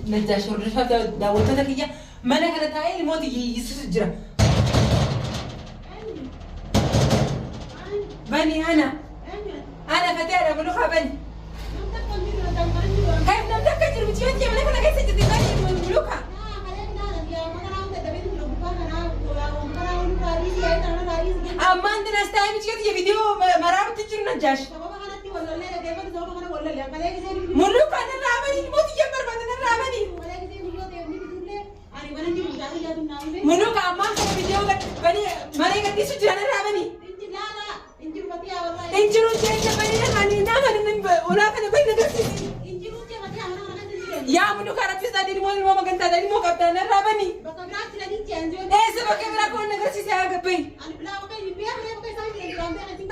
نجاش ورشة داوتها كيا ما أنا كانت هاي الموت يسجرة بني أنا فتاة ملوخة بني كيف نمتك تجربة جوتي من أنا كيف سجدت بني ملوخة أما عندنا استايم جوتي فيديو مرام تجرب نجاش ملوك أنا رامني موت يمر بدنا رامني ملوك أما كم فيديو بني مري كتير سجّانا رامني إنجلو جاي بني رامني نامن ولا كنا بني نقصي يا ملوك أنا في سادي المول ما كنت سادي مو كابتن رامني إيه سبك كم راكون نقصي ساعة كبي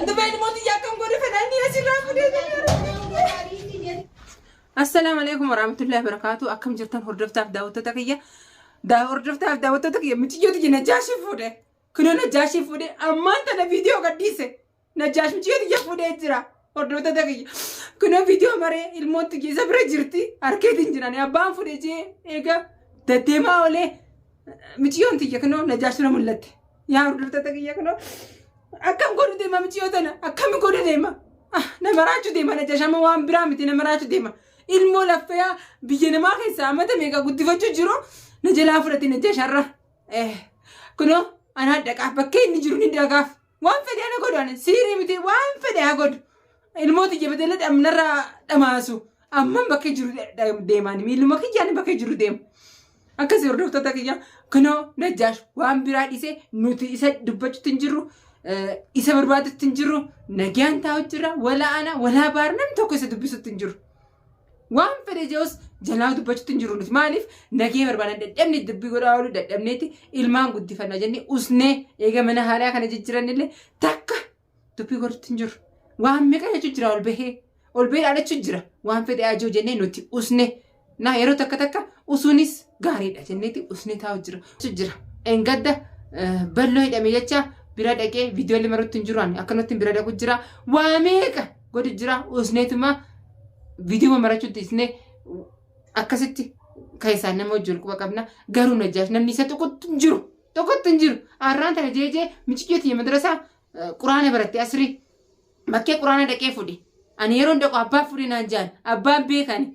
دبي الموت ياكم كوري فناني أشيل رامني السلام عليكم ورحمة الله وبركاته أكم جرتان هردفتاف داوتة تكية هردفتاف داوتة تكية متجيوتي نجاشي فوده كنو نجاشي فوده أما أنت فيديو قديسة نجاش متجيوتي فوده إجرا هردفتة تكية كنو فيديو مرة الموت تجي زبرة جرتي أركيد إنجراني أبان فوده جي إيجا تتما أولي متجيون تيجي كنو نجاش رمولت يا هردفتة تكية كنو أكم كوري ديما متجيوتنا أكم كوري ديما نمراچو ديما نجاشا ما وان برامتي نمراچو ديما ilmoo laffaa biyya namaa keessaa amata meeqa guddifachuu jiru na jalaa fudhate na jasharra kunoo anaa dhaqaaf bakkee inni jiru ni dhaqaaf waan fedhe ana godhan siirii miti waan fedhe haa godhu ilmoo tiyya badala dhamnarraa dhamaasu amman bakkee jiru deemaan miiluma kiyyaan bakkee jiru deemu akkasii hordoftoota kiyya kunoo najjaash waan biraa dhiisee nuti isa dubbachuutti hin jirru isa barbaadutti hin jirru nagaan taa'u jira walaa ana walaa baar nam tokko isa dubbisutti hin jiru waan fedhe jeus jalaa dubbachuutti hin jiru nuti maaliif nagee barbaadan dadhabne dubbii godhaa oolu dadhabneeti ilmaan guddifannaa jennee usnee eega mana haaraa kana jijjiirannillee takka dubbii godhutti hin jiru waan meeqa jechuu jira ol bahee dhaadhachuu jira waan fedhe ajoo jennee nuti usnee na yeroo takka usuunis gaariidha jenneeti usnee taa'u jira engadda balloo hidhamee jecha bira dhaqee viidiyoolee maruutti hin jiru akkanatti bira dhaqu jira waa meeqa godhu jira usneetuma viidiyoo marachuutti isne akkasitti kaysaan nama wajjin quba qabna garuu najjaash namni isa tokkotti hin jiru arraan tana jeejee michiyyootii madrasaa quraana baratte asrii bakkee quraana dhaqee fudhe ani yeroon dhaqu abbaa fudhe naan jaan abbaan beekani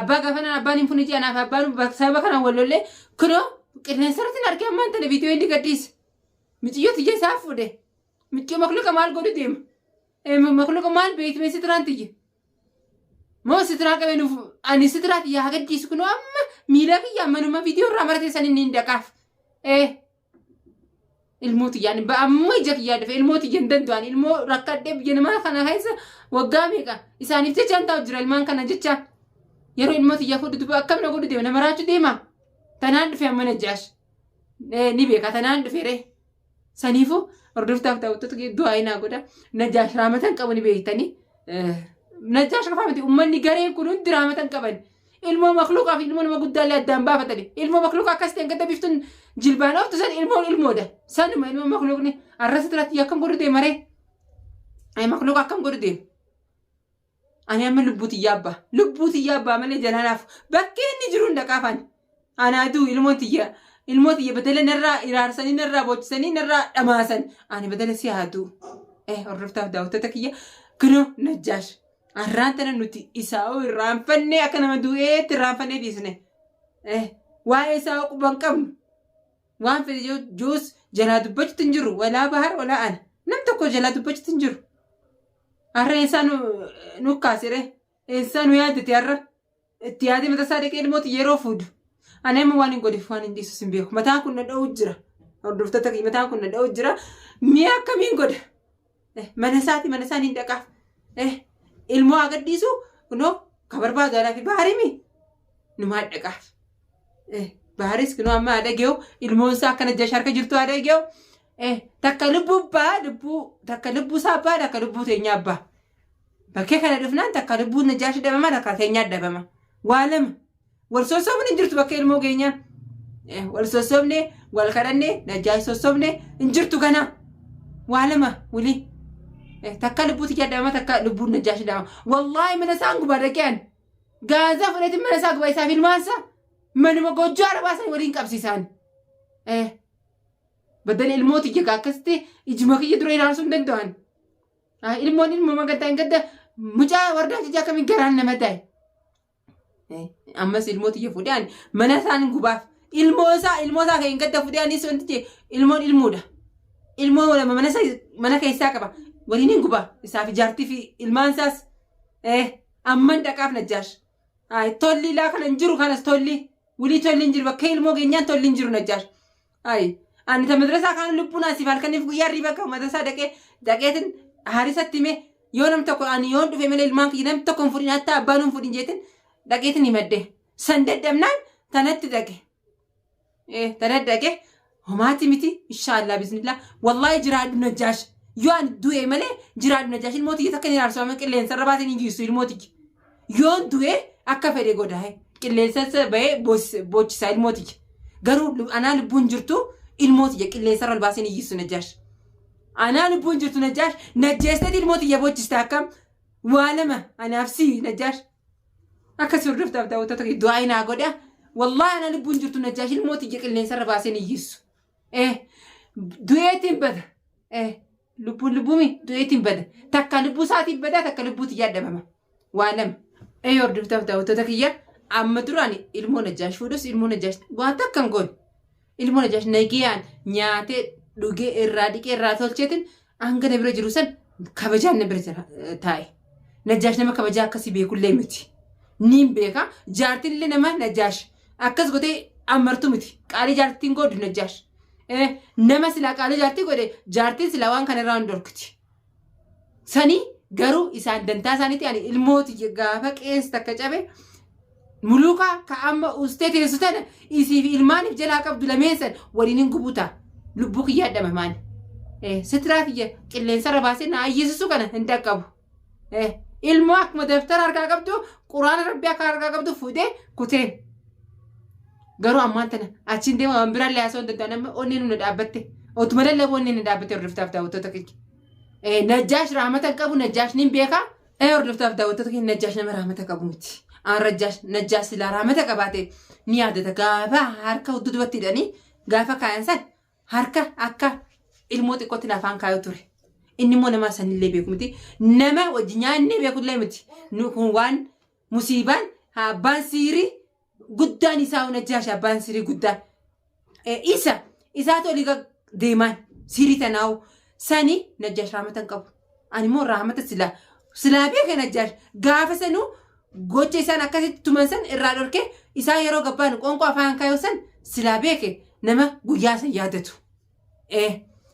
abbaa gafanaan abbaan hin fudhe anaaf abbaan sababa kanaan wallollee kunoo qilleensarratti argee ammaan tana viidiyoo inni gadhiise michiyyootii isaa fudhe michiyyoo makluuqa maal godhu deema makluuqa maal beekmee sitiraan tiyye moo sitiraa qabeenuuf ani sitiraati yaa gadhiisu kunoo amma miila kiyya manuma viidiyoo irraa maratee san inni hin dhaqaaf ilmooti yaani amma ija kiyyaa dhufe ilmooti ija hin danda'an ilmoo rakkadhee biyya namaa kana keessa waggaa meeqa isaaniif jecha hin taa'u jira ilmaan kana jecha yeroo ilmooti iyyaa fudhu duba akkamna godhu deema nama raachuu deema tanaan dhufe amma najjaash ni beeka tanaan dhufe ree saniifuu hordoftaaf ta'utti du'aa inaa godha najjaash raamatan qabu ni beektanii najjaash qofaa miti ummanni gareen kun hundi raamatan qaban ilmoo makluuqaa fi ilmoo nama guddaallee addaan baafatani ilmoo makluuqa akkas ta'e gadda biftuun jilbaan ooftu san ilmoodha sanuma ilmoo makluuqni arrasa turatti akkam godhu deema ree makluuqa akkam godhu deema ani amma lubbuuti yaabbaa malee jalaanaaf bakkee inni jiru hin dhaqaafan anaaduu ilmoo tiyya badala narraa iraarsanii narraa boochisanii narraa dhamaasan ani badala si haaduu hordoftaaf daawwattoota kiyya kunoo najjaash arraan tana nuti isaa'oo irraanfannee akka nama du'eetti irraanfannee dhiisne waa'ee isaa'oo quban qabnu waan fedhe joos jalaa dubbachuutti hin jiru walaa bahar walaa ana nam tokko jalaa dubbachuutti hin jiru har'a eessaa nu kaasire eessaa nu yaadate har'a itti yaadee mataa isaa dhaqee ilmooti yeroo fuudhu ani amma waan hin godheef waan hin dhiisus hin beeku mataan kun na dha'uu jira hordoftoota mataan kun na dha'uu jira mi'a akkamiin godha mana isaa hin dhaqaaf ilmoo agadhiisu kunoo ka barbaadu fi baharimi numaa dhaqaaf baharis kunoo amma adhageewu ilmoon isaa akkana jash harka jirtu adhageewu takka lubbuu isaa abbaa takka lubbuu teenya abbaa bakkee kana dhufnaan takka lubbuu najjaash dhabama takka teenya dhabama waa lama wal sossobne hin jirtu bakka ilmoo keenyaan wal sossobne wal kadhanne najjaash sossobne hin jirtu kana waa lama wuli takka lubbuuti jedhama takka lubbuun najjaash dhabama wallaahi mana isaan gubaa dhaqeen Gaazaa fudhatee mana isaa guba isaa filmaansa manuma goojjoo arbaasan waliin qabsiisan. Badala ilmooti jegaa akkasitti ijuma kiyya dura ilaalsuu hin danda'an. Ilmoon ilmoo gaddaa hin gadda mucaa wardaa jijaa kamiin garaan nama ta'e. Ammas ilmooti ija fuudhaan mana isaan gubaaf ilmoo isaa kan hin gadda fuudhaanis wanti jee ilmoon ilmuudha. Ilmoo lama mana keessaa qaba. Waliin hin gubaa isaaf ijaartii fi ilmaan isaas amman dhaqaaf najjaash. Tolli laa kana hin jiru kanas tolli wulii tolli hin jiru bakka ilmoo keenyaan tolli hin jiru najjaash. Ani ta madrasaa kan lubbuun asiif halkaniif guyyaa riba kan madrasaa dhaqeetin haarisatti hime yoo nam tokko ani yoon dhufe malee ilmaan kiyya nam tokko hin fudhin hatta abbaan hin fudhin jeetin dhaqeetin himadde san dadhabnaan tanatti dhaqe. Tanatti homaati miti inshaallah bismillah wallahi jiraadhu najjaash yoo ani du'e malee jiraadhu najjaash ilmooti takka ni raarsoo qilleensa irra baatanii jiisu ilmooti yoon du'e akka fedhe godhaa qilleensa bahee boochisaa ilmooti garuu anaa lubbuun jirtu ilmooti qilleensa irra baasanii jiisu najjaash. Anaa lubbuun jirtu najjaash najjeesteeti ilmooti boochista akkam waa lama anaaf si najjaash akkas hordoftaaf daawwattoota du'aa inaa godha wallahi anaa lubbuun jirtu najjaash ilmooti qilleensa irra baasanii jiisu. Du'eetiin bada lubbuumi du'eetiin bada takka lubbuu isaatiin bada takka lubbuuti yaadamama waa lama. Hordoftaaf daawwattoota kiyya amma duraan ilmoo najjaash fuudhus ilmoo najjaash waan takka hin goone ilmoo najjaash nagiyaan nyaatee dhugee irraa dhiqee irraa tolcheetiin hanga na bira jiru san kabajaan na bira taa'e. Najjaash nama kabajaa akkasii beekullee miti. Niin beeka jaartiin illee nama najjaash akkas godhee ammartu miti qaalii jaartiin godhu najjaash. Nama silaa qaalii jaartii godhe jaartiin silaa waan kana irraa hin dorkiti. Sanii garuu isaan dantaa isaaniitti ani ilmooti gaafa qeensi takka cabe muluukaa ka amma ustee teessu tana isiif ilmaaniif jalaa qabdu lameensan waliin hin gubuuta lubbuu kiyyaa dhamamaan. Sitiraatiyya qilleensa irra baasee na ayyisisu kana hin dhaqqabu. Ilmoo akkuma daftara harkaa qabdu quraana rabbii akka harkaa qabdu fuudhee kuteen. Garuu ammaan tana achiin deema waan biraan laasoo hin danda'an amma onneen nu dhaabbatte otuma lallaboo onneen nu dhaabbatte hordoftaaf daawwattoota keenya. Najjaash raamata hin qabu najjaash ni beeka. Hordoftaaf daawwattoota keenya najjaash nama raamata qabu miti. Najjaash silaa raamata qabaate ni yaadata gaafa harka dudubatti hidhanii gaafa kaayan san harka akka ilmoo xiqqootti afaan kaayuu ture. Inni immoo nama sanillee beeku miti. Nama wajji nyaannee beekullee miti. Kun waan musiibaan abbaan siirii guddaan isaa najjaash abbaan siirii guddaan. Isaatu olii deemaan siirii tanaa'u sanii najjaash raamata hin qabu. Ani immoo raamata silaa beeka najjaash gaafa sanuu gocha isaan akkasitti tuman san irraa dhorkee isaa yeroo gabbaan qoonqoo afaan kaayuu san silaa beeke nama guyyaa san yaadatu.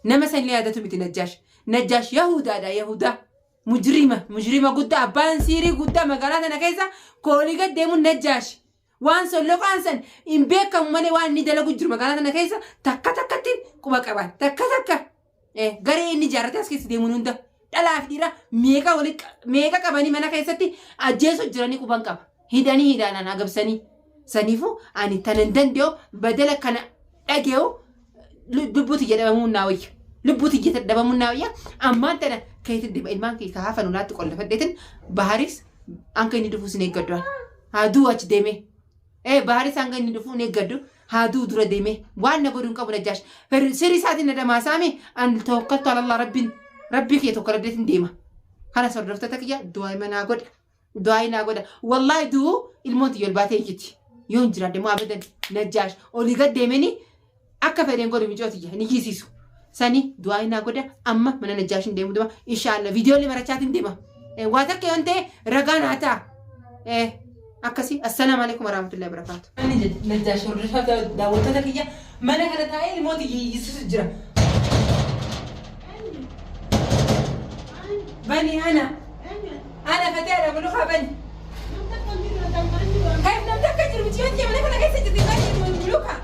Nama sanillee yaadatu miti najjaash. Najjaash Yahudaadha Yahudaa. Mujrima guddaa abbaan siirii guddaa magaalaa tana keessa koolii gad deemuun najjaash. Waan solloqaan san hin beekamu malee waan inni dalagu jiru magaalaa tana keessa takka quba qaban takka. Garee inni ijaarrate as keessa deemuun hunda dhalaaf dhiira meeqa qabanii mana keessatti ajjeessu jiranii quban qaba. Hidhaanaan agabsanii. Saniifuu ani tanan danda'u badala kana dhageewu lubbuuti jedhamuun naawayya. Lubbuuti jedhamuun naawayya. Ammaan tana keetiin deema ilmaan kee hafan ulaatti qollafadheetin Baharis anka inni dhufuus hin eeggaddu. Haaduu achi deemee. Baharis anka inni dhufu hin eeggaddu. Haaduu dura deemee waan na godhuun qabu najjaash. Sirri isaatiin na damaasaame an tawakkaltu ala Allah rabbii kee tokko raddeetiin deema. Kana sordoftoota kiyya du'aa manaa godha. Du'aa inaa godha. Wallahi du'uu ilmooti yolbaatee iyyiti. Yoo hin jiraadde moo abadan najjaash olii gad deemanii akka fedheen godhu micootiyya ni kiisisu. Sanii du'aa inaa godha amma mana najjaash hin deemu duma inshaallah viidiyoolee marachaatiin deema. Waa takka yoon ta'e ragaan haa ta'a. Akkasii assalaamu alaikum warahmatullahi wabarakatuh. Najjaash hordoftoota daawwattoota kiyya mana kana taa'ee ilmooti yiyyisisu jira. بني أنا فتاة ملوخة بني كيف لم تكتر بتيوتي من هنا كيف تجدي بني ملوخة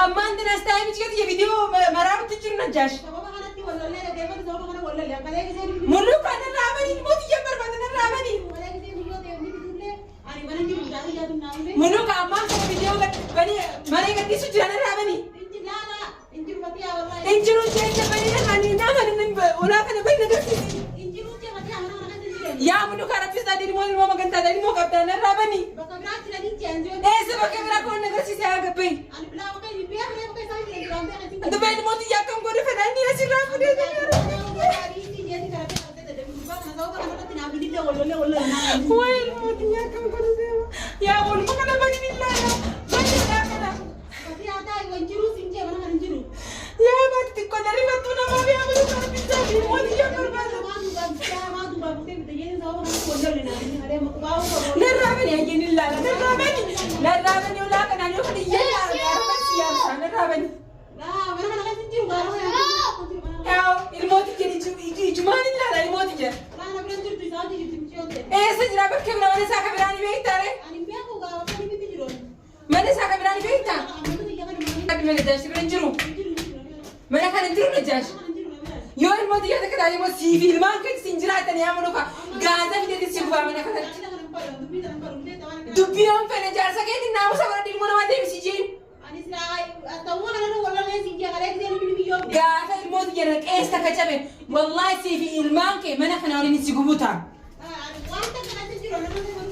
أما عندنا استاي بتيوتي فيديو مرام تجر نجاش ملوخة أنا رامني موت يجبر بدنا رامني ملوخة أما فيديو بني مري قدي سجل أنا رامني انجروا جاي بني انا نام انا ولا انا بين نفسي يا منو كاربيس تادي مو المو مكان تادي مو كابتن الرابني بكبرات لدي تنزل ايه سبك كبيرة كون نغسي سياقة بي انا بلا وكاي بيا بلا وكاي ساكي جرام بيا انت بين موتي يا كم قولي فناني يا سيرا فدي وين موتي يا كم قولي يا ول ما كان بني بالله بني لا كذا يا بنتي كنا ريبتونا ما بيعملوا كاربيس تادي موتي يا كربانو نرابني يجين الله نرابني ولا كان يخلي يلا نرابني الموت يجي جماني لا الموت يجي ايه سجرا بكم لو انا ساكا براني بيتاري من ساكا براني بيتا ابي من الداش بنجرو من كان نديرو نجاش يو الموت يجي كذا يوم سيفي المان كنت سنجرا تاني يعملوا غازا في دي سيغوا من كان دبيهم فنجار سكيت نامو سبر دي مو ما دي مسجين قاعدة الموت جرك إيه استكتبه والله سيفي إلمانك ما نحن نقول نسيقبوتها